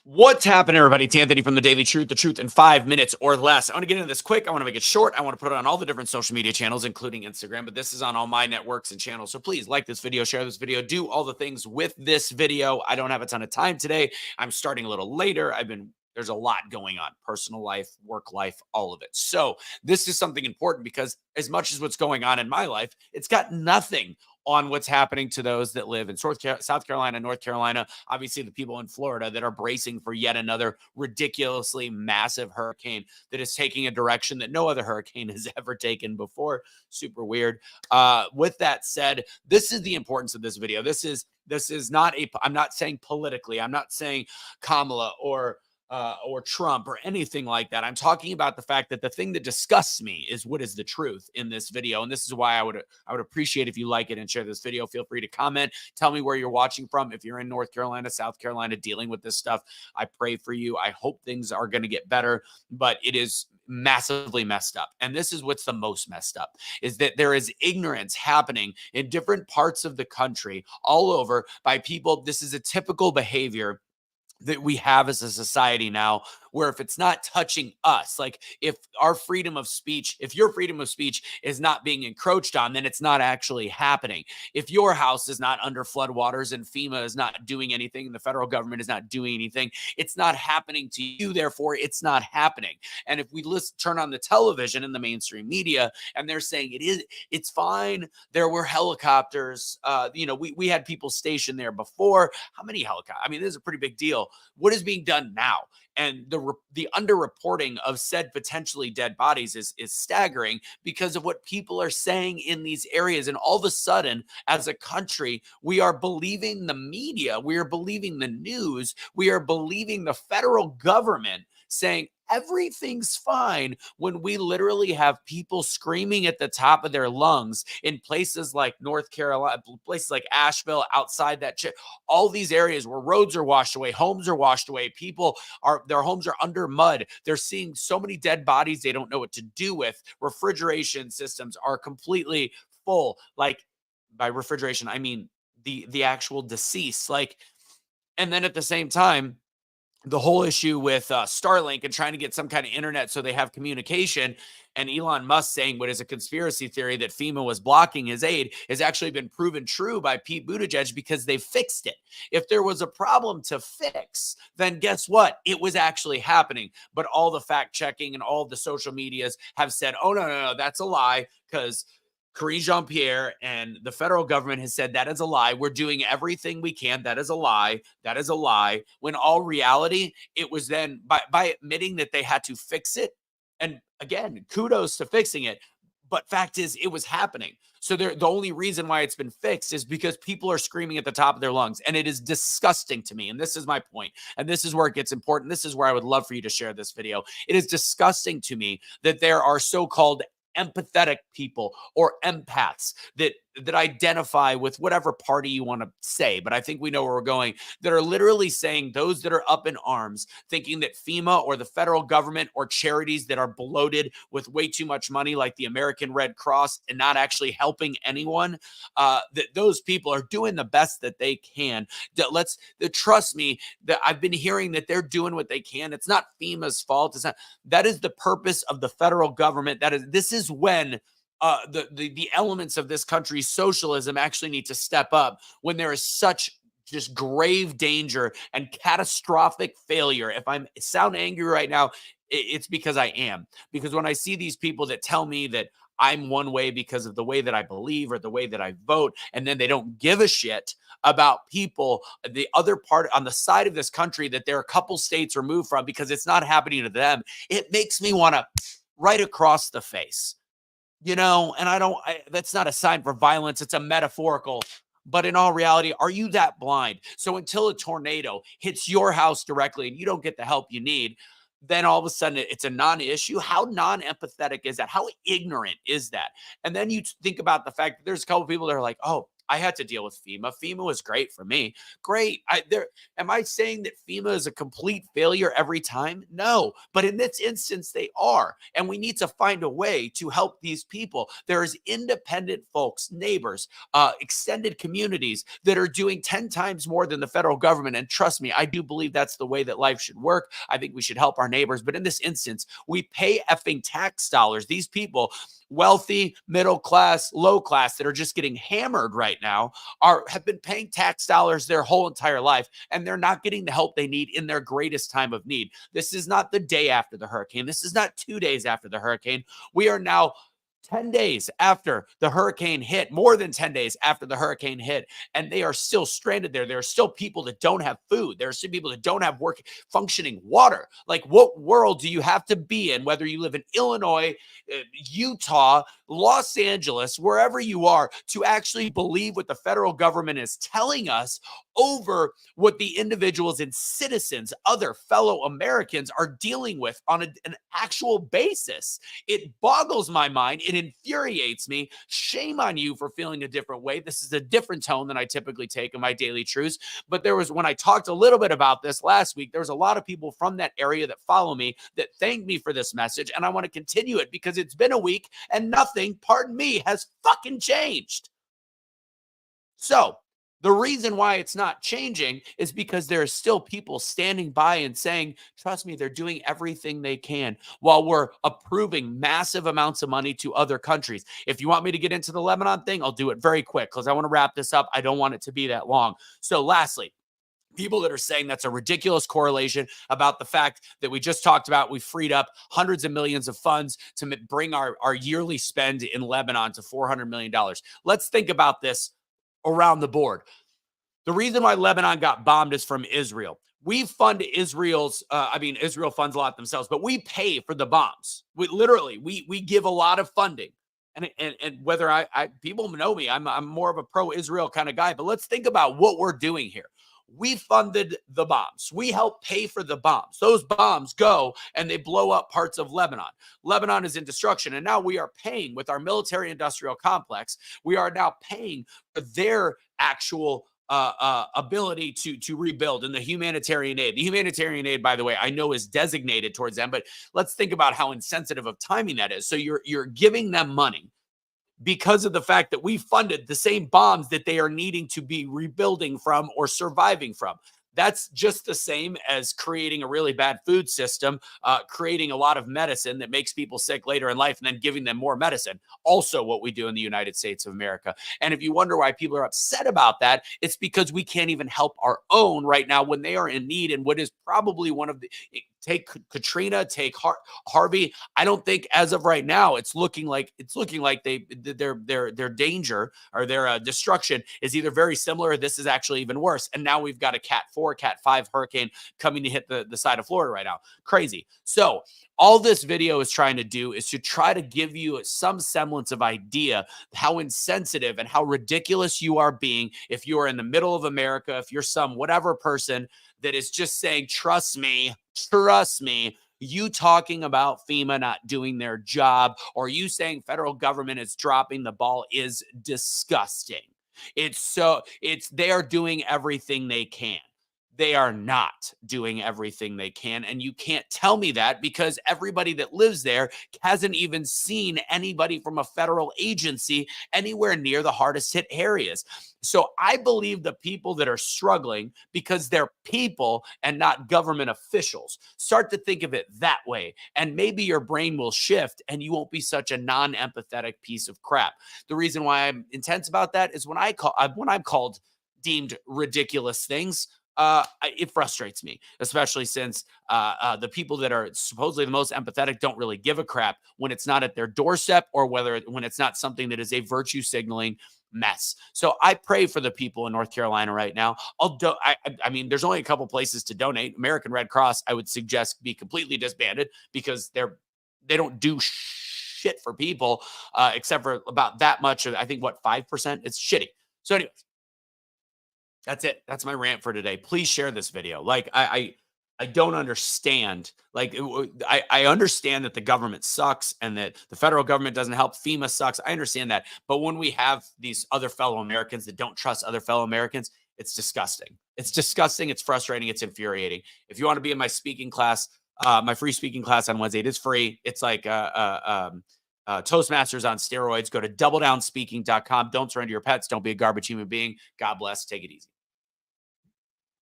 What's happening, everybody? It's Anthony from The Daily Truth, the truth in 5 minutes or less. I want to get into this quick. I want to make it short. I want to put it on all the different social media channels, including Instagram, but this is on all my networks and channels. So please like this video, share this video, do all the things with this video. I don't have a ton of time today. I'm starting a little later. There's a lot going on, personal life, work life, all of it. So this is something important because as much as what's going on in my life, it's got nothing on what's happening to those that live in South Carolina, North Carolina, obviously the people in Florida that are bracing for yet another ridiculously massive hurricane that is taking a direction that no other hurricane has ever taken before. Super weird. With that said, this is the importance of this video. This is not I'm not saying politically, I'm not saying Kamala or Trump or anything like that. I'm talking about the fact that the thing that disgusts me is what is the truth in this video. And this is why I would appreciate if you like it and share this video. Feel free to comment. Tell me where you're watching from. If you're in North Carolina, South Carolina, dealing with this stuff, I pray for you. I hope things are going to get better, but it is massively messed up. And this is what's the most messed up, is that there is ignorance happening in different parts of the country all over by people. This is a typical behavior that we have as a society now, where if it's not touching us, like if our freedom of speech, if your freedom of speech is not being encroached on, then it's not actually happening. If your house is not under floodwaters and FEMA is not doing anything and the federal government is not doing anything, it's not happening to you. Therefore, it's not happening. And if we turn on the television and the mainstream media and they're saying it's fine. There were helicopters. We had people stationed there before. How many helicopters? I mean, this is a pretty big deal. What is being done now? And the underreporting of said potentially dead bodies is staggering because of what people are saying in these areas. And all of a sudden, as a country, we are believing the media, we are believing the news, we are believing the federal government saying everything's fine, when we literally have people screaming at the top of their lungs in places like North Carolina, places like Asheville, outside that all these areas where roads are washed away, homes are washed away, their homes are under mud. They're seeing so many dead bodies they don't know what to do with. Refrigeration systems are completely full. Like, by refrigeration, I mean the actual deceased. And then at the same time, the whole issue with Starlink and trying to get some kind of internet so they have communication, and Elon Musk saying what is a conspiracy theory that FEMA was blocking his aid has actually been proven true by Pete Buttigieg because they fixed it. If there was a problem to fix, then guess what? It was actually happening. But all the fact checking and all the social medias have said, oh, no, that's a lie, because Karine Jean-Pierre and the federal government has said that is a lie. We're doing everything we can. That is a lie. That is a lie. When all reality, it was then by admitting that they had to fix it. And again, kudos to fixing it. But fact is, it was happening. So the only reason why it's been fixed is because people are screaming at the top of their lungs. And it is disgusting to me. And this is my point. And this is where it gets important. This is where I would love for you to share this video. It is disgusting to me that there are so-called empathetic people or empaths that identify with whatever party you want to say, but I think we know where we're going, that are literally saying, those that are up in arms, thinking that FEMA or the federal government or charities that are bloated with way too much money, like the American Red Cross, and not actually helping anyone, that those people are doing the best that they can. Trust me, that I've been hearing that they're doing what they can. It's not FEMA's fault. It's not. That is the purpose of the federal government. This is when the elements of this country's socialism actually need to step up, when there is such just grave danger and catastrophic failure. If I sound angry right now, it's because I am. Because when I see these people that tell me that I'm one way because of the way that I believe or the way that I vote, and then they don't give a shit about people, the other part on the side of this country that they're a couple states removed from, because it's not happening to them, it makes me want to right across the face. And that's not a sign for violence. It's a metaphorical. But in all reality, are you that blind? So until a tornado hits your house directly and you don't get the help you need, then all of a sudden it's a non-issue. How non-empathetic is that? How ignorant is that? And then you think about the fact that there's a couple of people that are like, oh, I had to deal with FEMA. FEMA was great for me. Great. Am I saying that FEMA is a complete failure every time? No. But in this instance, they are. And we need to find a way to help these people. There's independent folks, neighbors, extended communities that are doing 10 times more than the federal government. And trust me, I do believe that's the way that life should work. I think we should help our neighbors. But in this instance, we pay effing tax dollars. These people, wealthy, middle class, low class, that are just getting hammered right now, have been paying tax dollars their whole entire life, and they're not getting the help they need in their greatest time of need. This is not the day after the hurricane. This is not 2 days after the hurricane. We are now 10 days after the hurricane hit, more than 10 days after the hurricane hit, and they are still stranded there. There are still people that don't have food. There are still people that don't have functioning water. Like, what world do you have to be in, whether you live in Illinois, Utah, Los Angeles, wherever you are, to actually believe what the federal government is telling us over what the individuals and citizens, other fellow Americans, are dealing with on an actual basis? It boggles my mind. It infuriates me. Shame on you for feeling a different way. This is a different tone than I typically take in my daily truths. But when I talked a little bit about this last week, there was a lot of people from that area that follow me that thanked me for this message. And I want to continue it because it's been a week and nothing, pardon me, has fucking changed. So the reason why it's not changing is because there are still people standing by and saying, trust me, they're doing everything they can, while we're approving massive amounts of money to other countries. If you want me to get into the Lebanon thing, I'll do it very quick because I want to wrap this up. I don't want it to be that long. So lastly, people that are saying that's a ridiculous correlation about the fact that we just talked about, we freed up hundreds of millions of funds to bring our yearly spend in Lebanon to $400 million. Let's think about this around the board. The reason why Lebanon got bombed is from Israel. We fund Israel's, Israel funds a lot themselves, but we pay for the bombs. We give a lot of funding. And whether people know me, I'm more of a pro-Israel kind of guy, but let's think about what we're doing here. We funded the bombs. We help pay for the bombs. Those bombs go and they blow up parts of Lebanon. Lebanon is in destruction. And now we are paying with our military industrial complex. We are now paying for their actual ability to rebuild and the humanitarian aid. The humanitarian aid, by the way, I know is designated towards them, but let's think about how insensitive of timing that is. So you're giving them money because of the fact that we funded the same bombs that they are needing to be rebuilding from or surviving from. That's just the same as creating a really bad food system, creating a lot of medicine that makes people sick later in life and then giving them more medicine. Also what we do in the United States of America. And if you wonder why people are upset about that, it's because we can't even help our own right now when they are in need. And what is probably one of the, take Katrina, take Harvey. I don't think as of right now, it's looking like their danger or their destruction is either very similar or this is actually even worse. And now we've got a Cat 4, Cat 5 hurricane coming to hit the side of Florida right now. Crazy. So all this video is trying to do is to try to give you some semblance of idea how insensitive and how ridiculous you are being if you are in the middle of America, if you're some whatever person that is just saying, trust me, you talking about FEMA not doing their job or you saying federal government is dropping the ball is disgusting. They are doing everything they can. They are not doing everything they can. And you can't tell me that because everybody that lives there hasn't even seen anybody from a federal agency anywhere near the hardest hit areas. So I believe the people that are struggling because they're people and not government officials. Start to think of it that way. And maybe your brain will shift and you won't be such a non-empathetic piece of crap. The reason why I'm intense about that is when I'm called deemed ridiculous things, it frustrates me, especially since the people that are supposedly the most empathetic don't really give a crap when it's not at their doorstep or when it's not something that is a virtue signaling mess. So I pray for the people in North Carolina right now. I mean, there's only a couple places to donate. American Red Cross, I would suggest, be completely disbanded because they don't do shit for people except for about that much of, I think, 5%. It's shitty. So anyways, that's it. That's my rant for today. Please share this video. Like I don't understand. Like, I understand that the government sucks and that the federal government doesn't help. FEMA sucks. I understand that. But when we have these other fellow Americans that don't trust other fellow Americans, it's disgusting. It's disgusting. It's frustrating. It's infuriating. If you want to be in my speaking class, my free speaking class on Wednesday, it is free. It's like Toastmasters on steroids. Go to doubledownspeaking.com. Don't surrender your pets. Don't be a garbage human being. God bless. Take it easy.